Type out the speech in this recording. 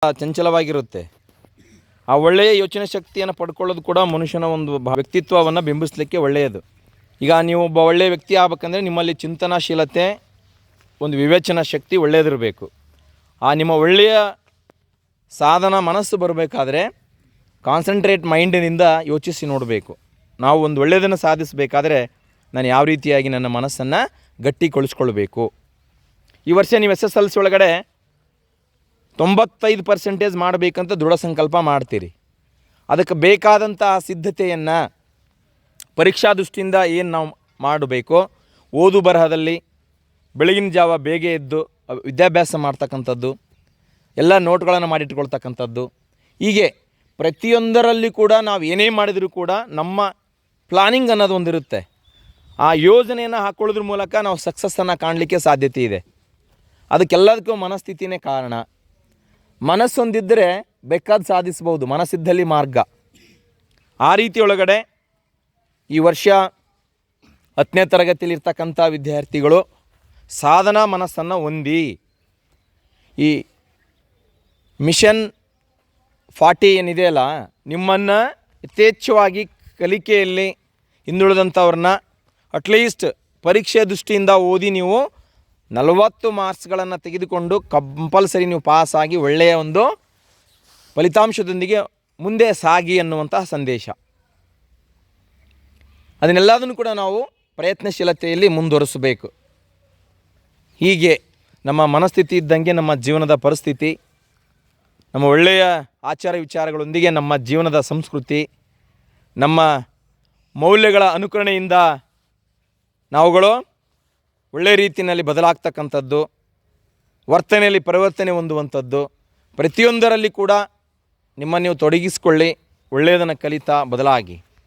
ಚಂಚಲವಾಗಿರುತ್ತೆ. ಆ ಒಳ್ಳೆಯ ಯೋಚನೆ ಶಕ್ತಿಯನ್ನು ಪಡ್ಕೊಳ್ಳೋದು ಕೂಡ ಮನುಷ್ಯನ ಒಂದು ವ್ಯಕ್ತಿತ್ವವನ್ನು ಬಿಂಬಿಸಲಿಕ್ಕೆ ಒಳ್ಳೆಯದು. ಈಗ ನೀವು ಒಬ್ಬ ಒಳ್ಳೆಯ ವ್ಯಕ್ತಿ ಆಗಬೇಕಂದ್ರೆ ನಿಮ್ಮಲ್ಲಿ ಚಿಂತನಾಶೀಲತೆ, ಒಂದು ವಿವೇಚನಾ ಶಕ್ತಿ ಒಳ್ಳೆಯದಿರಬೇಕು. ಆ ನಿಮ್ಮ ಒಳ್ಳೆಯ ಸಾಧನ ಮನಸ್ಸು ಬರಬೇಕಾದ್ರೆ ಕಾನ್ಸಂಟ್ರೇಟ್ ಮೈಂಡಿನಿಂದ ಯೋಚಿಸಿ ನೋಡಬೇಕು. ನಾವು ಒಂದು ಒಳ್ಳೆಯದನ್ನು ಸಾಧಿಸಬೇಕಾದ್ರೆ ನಾನು ಯಾವ ರೀತಿಯಾಗಿ ನನ್ನ ಮನಸ್ಸನ್ನು ಗಟ್ಟಿಗೊಳಿಸ್ಕೊಳ್ಬೇಕು. ಈ ವರ್ಷ ನೀವು SSLC ಒಳಗಡೆ 95% ಮಾಡಬೇಕಂತ ದೃಢ ಸಂಕಲ್ಪ ಮಾಡ್ತೀರಿ. ಅದಕ್ಕೆ ಬೇಕಾದಂಥ ಸಿದ್ಧತೆಯನ್ನು ಪರೀಕ್ಷಾ ದೃಷ್ಟಿಯಿಂದ ಏನು ನಾವು ಮಾಡಬೇಕು, ಓದು ಬರಹದಲ್ಲಿ ಬೆಳಗಿನ ಜಾವ ಬೇಗ ಎದ್ದು ವಿದ್ಯಾಭ್ಯಾಸ ಮಾಡ್ತಕ್ಕಂಥದ್ದು, ಎಲ್ಲ ನೋಟ್ಗಳನ್ನು ಮಾಡಿಟ್ಕೊಳ್ತಕ್ಕಂಥದ್ದು, ಹೀಗೆ ಪ್ರತಿಯೊಂದರಲ್ಲಿ ಕೂಡ ನಾವು ಏನೇ ಮಾಡಿದರೂ ಕೂಡ ನಮ್ಮ ಪ್ಲಾನಿಂಗ್ ಅನ್ನೋದು ಒಂದಿರುತ್ತೆ. ಆ ಯೋಜನೆಯನ್ನು ಹಾಕ್ಕೊಳ್ಳೋದ್ರ ಮೂಲಕ ನಾವು ಸಕ್ಸಸ್ಸನ್ನು ಕಾಣಲಿಕ್ಕೆ ಸಾಧ್ಯತೆ ಇದೆ. ಅದಕ್ಕೆಲ್ಲದಕ್ಕೂ ಮನಸ್ಥಿತಿನೇ ಕಾರಣ. ಮನಸ್ಸೊಂದಿದ್ದರೆ ಬೇಕಾದ ಸಾಧಿಸ್ಬೋದು, ಮನಸ್ಸಿದ್ದಲ್ಲಿ ಮಾರ್ಗ. ಆ ರೀತಿ ಒಳಗಡೆ ಈ ವರ್ಷ 10ನೇ ತರಗತಿಯಲ್ಲಿರ್ತಕ್ಕಂಥ ವಿದ್ಯಾರ್ಥಿಗಳು ಸಾಧನಾ ಮನಸ್ಸನ್ನು ಹೊಂದಿ ಈ ಮಿಷನ್ 40 ಏನಿದೆಯಲ್ಲ, ನಿಮ್ಮನ್ನು ಯಥೇಚ್ಛವಾಗಿ ಕಲಿಕೆಯಲ್ಲಿ ಹಿಂದುಳಿದಂಥವ್ರನ್ನ ಅಟ್ಲೀಸ್ಟ್ ಪರೀಕ್ಷೆ ದೃಷ್ಟಿಯಿಂದ ಓದಿ ನೀವು 40 ಮಾರ್ಕ್ಸ್ಗಳನ್ನು ತೆಗೆದುಕೊಂಡು ಕಂಪಲ್ಸರಿ ನೀವು ಪಾಸಾಗಿ ಒಳ್ಳೆಯ ಒಂದು ಫಲಿತಾಂಶದೊಂದಿಗೆ ಮುಂದೆ ಸಾಗಿ ಅನ್ನುವಂತಹ ಸಂದೇಶ. ಅದನ್ನೆಲ್ಲದನ್ನು ಕೂಡ ನಾವು ಪ್ರಯತ್ನಶೀಲತೆಯಲ್ಲಿ ಮುಂದುವರಿಸಬೇಕು. ಹೀಗೆ ನಮ್ಮ ಮನಸ್ಥಿತಿ ಇದ್ದಂಗೆ ನಮ್ಮ ಜೀವನದ ಪರಿಸ್ಥಿತಿ, ನಮ್ಮ ಒಳ್ಳೆಯ ಆಚಾರ ವಿಚಾರಗಳೊಂದಿಗೆ ನಮ್ಮ ಜೀವನದ ಸಂಸ್ಕೃತಿ, ನಮ್ಮ ಮೌಲ್ಯಗಳ ಅನುಕರಣೆಯಿಂದ ನಾವುಗಳು ಒಳ್ಳೆಯ ರೀತಿಯಲ್ಲಿ ಬದಲಾಗ್ತಕ್ಕಂಥದ್ದು, ವರ್ತನೆಯಲ್ಲಿ ಪರಿವರ್ತನೆ ಹೊಂದುವಂಥದ್ದು, ಪ್ರತಿಯೊಂದರಲ್ಲಿ ಕೂಡ ನಿಮ್ಮನ್ನು ನೀವು ತೊಡಗಿಸಿಕೊಳ್ಳಿ, ಒಳ್ಳೆಯದನ್ನು ಕಲಿತಾ ಬದಲಾಗಿ.